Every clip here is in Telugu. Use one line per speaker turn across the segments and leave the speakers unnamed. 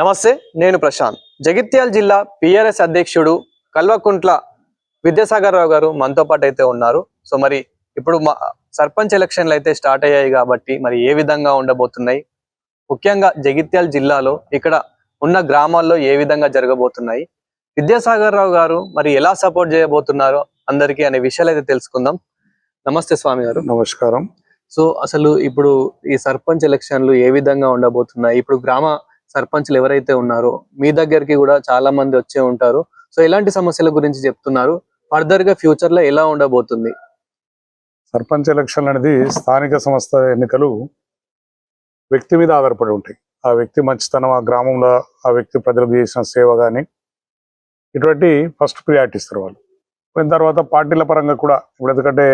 నమస్తే, నేను ప్రశాంత్. జగిత్యాల జిల్లా పిఆర్ఎస్ అధ్యక్షుడు కల్వకుంట్ల విద్యాసాగర్ రావు గారు మనతో పాటు అయితే ఉన్నారు. సో మరి ఇప్పుడు సర్పంచ్ ఎలక్షన్లు అయితే స్టార్ట్ అయ్యాయి కాబట్టి మరి ఏ విధంగా ఉండబోతున్నాయి, ముఖ్యంగా జగిత్యాల జిల్లాలో ఇక్కడ ఉన్న గ్రామాల్లో ఏ విధంగా జరగబోతున్నాయి, విద్యాసాగర్ రావు గారు మరి ఎలా సపోర్ట్ చేయబోతున్నారు అందరికీ అనే విషయాలు అయితే తెలుసుకుందాం. నమస్తే స్వామి గారు.
నమస్కారం.
సో అసలు ఇప్పుడు ఈ సర్పంచ్ ఎలక్షన్లు ఏ విధంగా ఉండబోతున్నాయి? ఇప్పుడు గ్రామ సర్పంచ్లు ఎవరైతే ఉన్నారో మీ దగ్గరికి కూడా చాలా మంది వచ్చే ఉంటారు. సో ఎలాంటి సమస్యల గురించి చెప్తున్నారు, ఫర్దర్ గా ఫ్యూచర్ లో ఎలా ఉండబోతుంది?
సర్పంచ్ ఎలక్షన్ అనేది స్థానిక సంస్థ ఎన్నికలు వ్యక్తి మీద ఆధారపడి ఉంటాయి. ఆ వ్యక్తి మంచితనం, ఆ గ్రామంలో ఆ వ్యక్తి ప్రజలకు చేసిన సేవ కానీ ఇటువంటి ఫస్ట్ ప్రియారిటీ ఇస్తారు వాళ్ళు. పోయిన తర్వాత పార్టీల పరంగా కూడా ఇప్పుడు ఎందుకంటే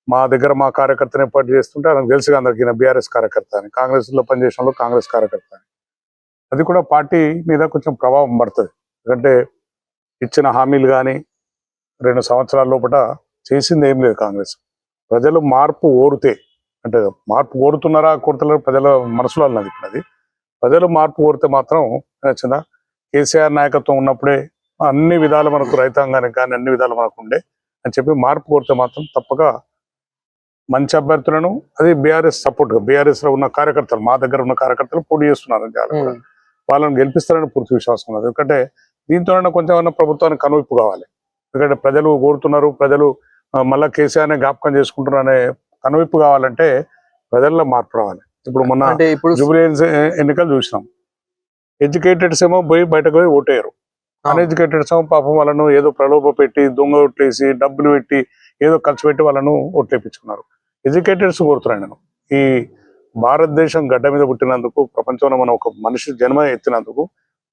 మా దగ్గర మా కార్యకర్తను ఏర్పాటు చేస్తుంటే నాకు తెలుసుగా అందరికీ బీఆర్ఎస్ కార్యకర్త అని, కాంగ్రెస్లో పనిచేసిన వాళ్ళు కాంగ్రెస్ కార్యకర్త అని, అది కూడా పార్టీ మీద కొంచెం ప్రభావం పడుతుంది. ఎందుకంటే ఇచ్చిన హామీలు కానీ 2 సంవత్సరాల లోపల చేసింది ఏం లేదు కాంగ్రెస్. ప్రజలు మార్పు కోరితే, అంటే మార్పు కోరుతున్నారా కోరుతున్నారు ప్రజల మనసులో అన్నది. ఇప్పుడు అది ప్రజలు మార్పు కోరితే మాత్రం నచ్చిందా, కేసీఆర్ నాయకత్వం ఉన్నప్పుడే అన్ని విధాలు మనకు రైతాంగానికి కానీ అన్ని విధాలు మనకు ఉండే అని చెప్పి మార్పు కోరితే మాత్రం తప్పక మంచి అభ్యర్థులను, అది బీఆర్ఎస్ సపోర్ట్గా బీఆర్ఎస్ లో ఉన్న కార్యకర్తలు, మా దగ్గర ఉన్న కార్యకర్తలు పోటీ చేస్తున్నారు, వాళ్ళని గెలిపిస్తారని పూర్తి విశ్వాసం ఉన్నది. ఎందుకంటే దీంతోనైనా కొంచెం ప్రభుత్వానికి కనువిప్పు కావాలి. ఎందుకంటే ప్రజలు కోరుతున్నారు, ప్రజలు మళ్ళా కేసీఆర్ని జ్ఞాపకం చేసుకుంటున్నారు అనే కనువిప్పు కావాలంటే ప్రజల్లో మార్పు రావాలి. ఇప్పుడు మొన్న జూబ్లీహిల్స్ ఎన్నికలు చూసినాం. ఎడ్యుకేటెడ్స్ ఏమో పోయి బయటకు పోయి ఓటేయరు, అన్ఎడ్యుకేటెడ్స్ ఏమో పాపం వాళ్ళను ఏదో ప్రలోభ పెట్టి దొంగ ఓట్లేసి డబ్బులు పెట్టి ఏదో ఖర్చు పెట్టి వాళ్ళను ఓట్లేపించుకున్నారు. ఎడ్యుకేటెడ్స్ కోరుతున్నాను నేను. ఈ భారతదేశం గడ్డ మీద పుట్టినందుకు, ప్రపంచంలో మనం ఒక మనిషి జన్మ ఎత్తినందుకు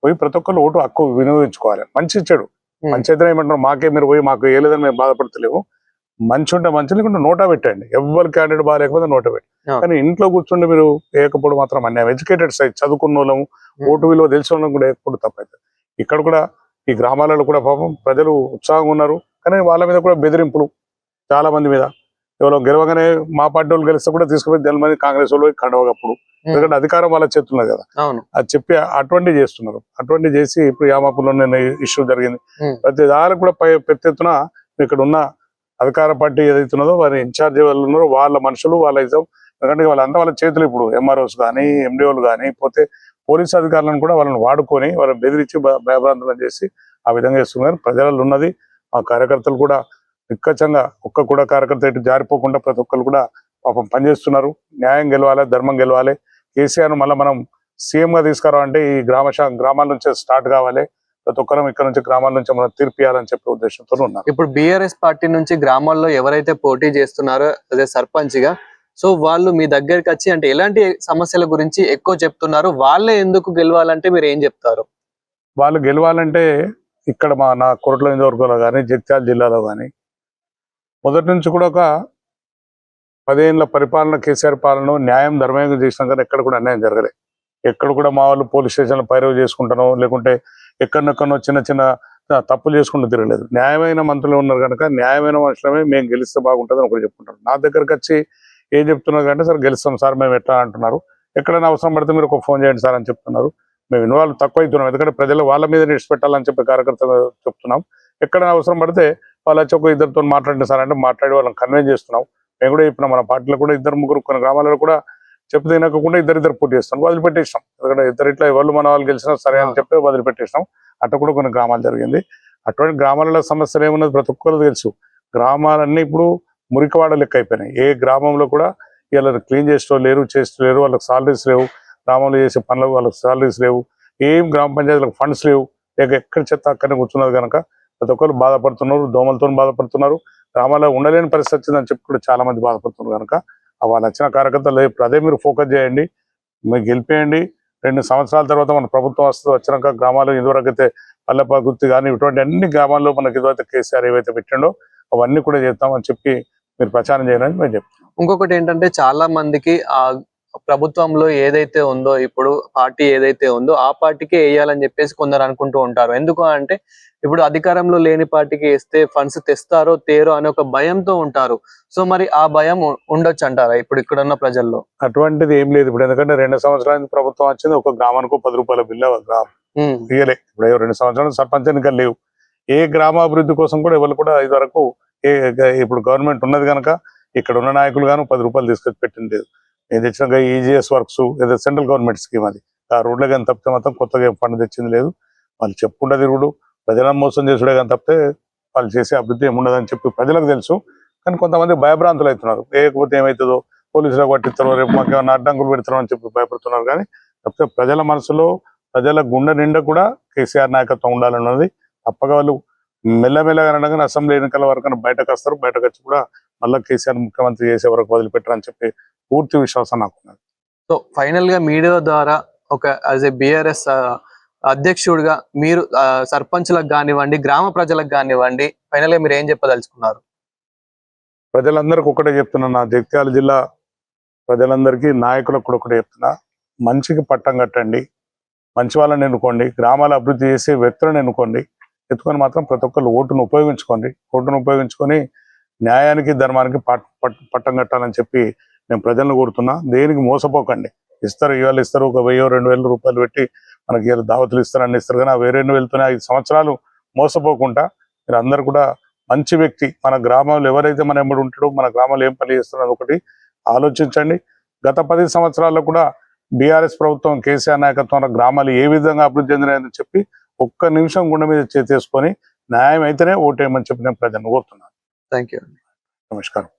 పోయి ప్రతి ఒక్కరు ఓటు హక్కు వినియోగించుకోవాలి. మంచి ఇచ్చాడు, మంచి అయితే ఏమంటారు, మాకే మీరు పోయి మాకు ఏ లేదని మేము బాధపడతలేము, మంచి ఉంటే మంచి, లేకుంటే నోటా పెట్టండి. ఎవరు క్యాండిడేట్ బాగాలేకపోతే నోటా పెట్టి, కానీ ఇంట్లో కూర్చుండి మీరు వేయకపోవడం మాత్రం అన్యాయం. ఎడ్యుకేటెడ్ సైడ్ చదువుకున్న వాళ్ళము, ఓటు విలువ తెలిసిన వాళ్ళం కూడా వేయకపోవడం తప్పైతే. ఇక్కడ కూడా ఈ గ్రామాలలో కూడా పాపం ప్రజలు ఉత్సాహంగా ఉన్నారు, కానీ వాళ్ళ మీద కూడా బెదిరింపులు చాలా మంది మీద. ఎవరో గెలవగానే మా పార్టీ వాళ్ళు గెలిస్తే కూడా తీసుకుపోయి తెలమని కాంగ్రెస్ వాళ్ళు కండవగప్పుడు, ఎందుకంటే అధికారం వాళ్ళ చేతున్నది కదా, అది చెప్పి అటువంటివి చేస్తున్నారు. అటువంటి చేసి ఇప్పుడు యామాపుల్లో ఇష్యూ జరిగింది. ప్రతి దానికి కూడా పెద్ద ఎత్తున ఇక్కడ ఉన్న అధికార పార్టీ ఏదైతున్నదో వారి ఇన్ఛార్జ్ వాళ్ళు ఉన్నారో వాళ్ళ మనుషులు వాళ్ళ ఇష్టం. ఎందుకంటే వాళ్ళంతా వాళ్ళ చేతులు ఇప్పుడు ఎంఆర్ఓస్ కానీ ఎండిఓలు కానీ పోతే పోలీసు అధికారులను కూడా వాళ్ళని వాడుకొని వాళ్ళని బెదిరించి భయభ్రాంతులను చేసి ఆ విధంగా చేస్తున్నారు. ప్రజలలో ఉన్నది ఆ కార్యకర్తలు కూడా నిక్కచ్చంగా ఒక్క కూడా కార్యకర్త ఇటు జారిపోకుండా ప్రతి ఒక్కరు కూడా పాపం పనిచేస్తున్నారు. న్యాయం గెలవాలి, ధర్మం గెలవాలి. కేసీఆర్ మళ్ళీ మనం సీఎంగా తీసుకురావాలంటే ఈ గ్రామాల నుంచే స్టార్ట్ కావాలి. ప్రతి ఒక్కరం ఇక్కడ నుంచి గ్రామాల నుంచి మనం తీర్పియాలని చెప్పే ఉద్దేశంతో ఉన్నారు.
ఇప్పుడు బీఆర్ఎస్ పార్టీ నుంచి గ్రామాల్లో ఎవరైతే పోటీ చేస్తున్నారో అదే సర్పంచ్ గా, సో వాళ్ళు మీ దగ్గరికి వచ్చి అంటే ఎలాంటి సమస్యల గురించి ఎక్కువ చెప్తున్నారు, వాళ్ళే ఎందుకు గెలవాలంటే మీరు ఏం చెప్తారు?
వాళ్ళు గెలవాలంటే ఇక్కడ నా కొరట్ల నియోజకవర్గంలో కానీ జగిత్యాల జిల్లాలో కానీ మొదటి నుంచి కూడా ఒక 10 ఏళ్ల పరిపాలన, కేసీఆర్ పాలన న్యాయం ధర్మంగా చేసినా కానీ ఎక్కడ కూడా అన్యాయం జరగలేదు. ఎక్కడ కూడా మా వాళ్ళు పోలీస్ స్టేషన్లో పైరవ్ చేసుకుంటానో లేకుంటే ఎక్కడెక్కడో చిన్న చిన్న తప్పులు చేసుకుంటూ తిరగలేదు. న్యాయమైన మంత్రులు ఉన్నారు కనుక న్యాయమైన మనుషులమే మేము గెలిస్తే బాగుంటుందని ఒకటి చెప్పుకుంటారు. నా దగ్గరకు వచ్చి ఏం చెప్తున్నారు అంటే, సార్ గెలుస్తాం సార్ మేము ఎట్లా అంటున్నారు, ఎక్కడైనా అవసరం పడితే మీరు ఒక ఫోన్ చేయండి సార్ అని చెప్తున్నారు. మేము ఇన్వాల్వ్ తక్కువ అవుతున్నాం, ఎందుకంటే ప్రజలు వాళ్ళ మీద నిడిచిపెట్టాలని చెప్పి కార్యకర్తలు చెప్తున్నాం. ఎక్కడైనా అవసరం పడితే వాళ్ళు వచ్చి ఒక ఇద్దరితో మాట్లాడండి సార్ అంటే మాట్లాడి వాళ్ళని కన్విన్స్ చేస్తున్నాం. మేము కూడా చెప్పినాం, మన పార్టీలో కూడా 2-3 కొన్ని గ్రామాలలో కూడా చెప్పు తినకుండా ఇద్దరు పోటీ చేస్తాం, వదిలిపెట్టేసినాం. ఎందుకంటే ఇద్దరు ఇట్లా ఎవరు మన వాళ్ళు గెలిచినా సరే అని చెప్పి వదిలిపెట్టేసినాం. అట్లా కూడా కొన్ని గ్రామాలు జరిగింది. అటువంటి గ్రామాలలో సమస్యలు ఏమున్నది ప్రతి ఒక్కరు తెలుసు. గ్రామాలన్నీ ఇప్పుడు మురికివాడ లెక్క అయిపోయినాయి. ఏ గ్రామంలో కూడా ఇలా క్లీన్ చేస్తూ లేరు, వాళ్ళకి సాలరీస్ లేవు, గ్రామంలో చేసే పనులకు వాళ్ళకి సాలరీస్ లేవు, ఏం గ్రామ పంచాయతీలకు ఫండ్స్ లేవు, లేక ఎక్కడ చెత్త అక్కడనే కూర్చున్నది కనుక ప్రతి ఒక్కరు బాధపడుతున్నారు, దోమలతో బాధపడుతున్నారు. గ్రామాల్లో ఉండలేని పరిస్థితి వచ్చిందని చెప్పి కూడా చాలా మంది బాధపడుతున్నారు. కనుక వాళ్ళు వచ్చిన కార్యకర్తలు ఇప్పుడు అదే మీరు ఫోకస్ చేయండి, మీరు గెలిపేయండి. 2 సంవత్సరాల తర్వాత మన ప్రభుత్వం వచ్చినాక గ్రామాలు ఇదివరకు అయితే పల్లె గుర్తి కానీ ఇటువంటి అన్ని గ్రామాల్లో మనకి ఇదివైతే కేసీఆర్ ఏవైతే పెట్టిండో అవన్నీ కూడా చేస్తామని చెప్పి మీరు ప్రచారం చేయాలని మేము చెప్తాం.
ఇంకొకటి ఏంటంటే చాలా మందికి ఆ ప్రభుత్వంలో ఏదైతే ఉందో ఇప్పుడు పార్టీ ఏదైతే ఉందో ఆ పార్టీకే వేయాలని చెప్పేసి కొందరు అనుకుంటూ ఉంటారు. ఎందుకు అంటే ఇప్పుడు అధికారంలో లేని పార్టీకి వేస్తే ఫండ్స్ తెస్తారో తేరో అనే ఒక భయంతో ఉంటారు. సో మరి ఆ భయం ఉండొచ్చు అంటారా ఇప్పుడు ఇక్కడ ఉన్న ప్రజల్లో?
అటువంటిది ఏం లేదు ఇప్పుడు, ఎందుకంటే 2 సంవత్సరాల నుంచి ప్రభుత్వం వచ్చింది, ఒక గ్రామానికి 10 రూపాయల బిల్లు ఇయ్యలే. ఇప్పుడు 2 సంవత్సరాలు సర్పంచ్ ఎన్నికలు లేవు. ఏ గ్రామాభివృద్ధి కోసం కూడా ఎవరు కూడా ఇదివరకు ఇప్పుడు గవర్నమెంట్ ఉన్నది కనుక ఇక్కడ ఉన్న నాయకులు గాను 10 రూపాయలు తీసుకొచ్చి పెట్టింది లేదు. నేను తెచ్చిన ఈజీఎస్ వర్క్స్ ఏదో సెంట్రల్ గవర్నమెంట్ స్కీమ్, అది ఆ రోడ్లు కానీ తప్పితే మొత్తం కొత్తగా ఏం ఫండ్ తెచ్చింది లేదు. వాళ్ళు చెప్పుకుంటే తిరుగుడు, ప్రజలను మోసం చేసుడే కానీ తప్పితే వాళ్ళు చేసే అభివృద్ధి ఏముండదని చెప్పి ప్రజలకు తెలుసు. కానీ కొంతమంది భయభ్రాంతులు అవుతున్నారు, లేకపోతే ఏమవుతుందో పోలీసులకు పట్టిస్తారో రేపు మాకు ఏమైనా అడ్డంకులు పెడతారో అని చెప్పి భయపడుతున్నారు. కానీ తప్పితే ప్రజల మనసులో ప్రజల గుండె నిండా కూడా కేసీఆర్ నాయకత్వం ఉండాలన్నది తప్పగా వాళ్ళు మెల్లమెల్లగా అనగానే అసెంబ్లీ ఎన్నికల వరకు బయటకు వస్తారు. బయటకు వచ్చి కూడా మళ్ళీ కేసీఆర్ ముఖ్యమంత్రి చేసే వరకు వదిలిపెట్టారని చెప్పి పూర్తి విశ్వాసం నాకు ఉన్నది.
సో ఫైనల్ గా మీడియా ద్వారా ఒక యాజ్ ఏ బిఆర్ఎస్ అధ్యక్షుడిగా మీరు సర్పంచ్లకు కానివ్వండి, గ్రామ ప్రజలకు కానివ్వండి, ఫైనల్ గా మీరు ఏం చెప్పదలుచుకున్నారు?
ప్రజలందరికీ ఒకటే చెప్తున్నా, నా జగిత్యాల జిల్లా ప్రజలందరికీ నాయకులకు కూడా ఒకటే చెప్తున్నా, మంచికి పట్టం కట్టండి, మంచి వాళ్ళని ఎన్నుకోండి, గ్రామాల అభివృద్ధి చేసే వ్యక్తులను ఎన్నుకోండి, ఎత్తుకొని మాత్రం ప్రతి ఒక్కరు ఓటును ఉపయోగించుకోండి. ఓటును ఉపయోగించుకొని న్యాయానికి ధర్మానికి పట్టం కట్టాలని చెప్పి నేను ప్రజలను కోరుతున్నా. దేనికి మోసపోకండి. ఇస్తారు, ఇవాళ ఇస్తారు, ఒక 1000-2000 రూపాయలు పెట్టి మనకి ఇవాళ దావతులు ఇస్తారు, అన్ని ఇస్తారు. కానీ ఆ 2000-2000తోనే 5 సంవత్సరాలు మోసపోకుండా మీరు అందరు కూడా మంచి వ్యక్తి, మన గ్రామంలో ఎవరైతే మన ఎమ్మడి ఉంటాడో, మన గ్రామంలో ఏం పని చేస్తున్నది ఒకటి ఆలోచించండి. గత 10 సంవత్సరాల్లో కూడా బీఆర్ఎస్ ప్రభుత్వం కేసీఆర్ నాయకత్వంలో గ్రామాలు ఏ విధంగా అభివృద్ధి చెందినాయని చెప్పి ఒక్క నిమిషం గుండె మీద చేసుకొని న్యాయం అయితేనే ఓటేయమని చెప్పి నేను ప్రజలను కోరుతున్నాను.
Thank you.
నమస్కారం.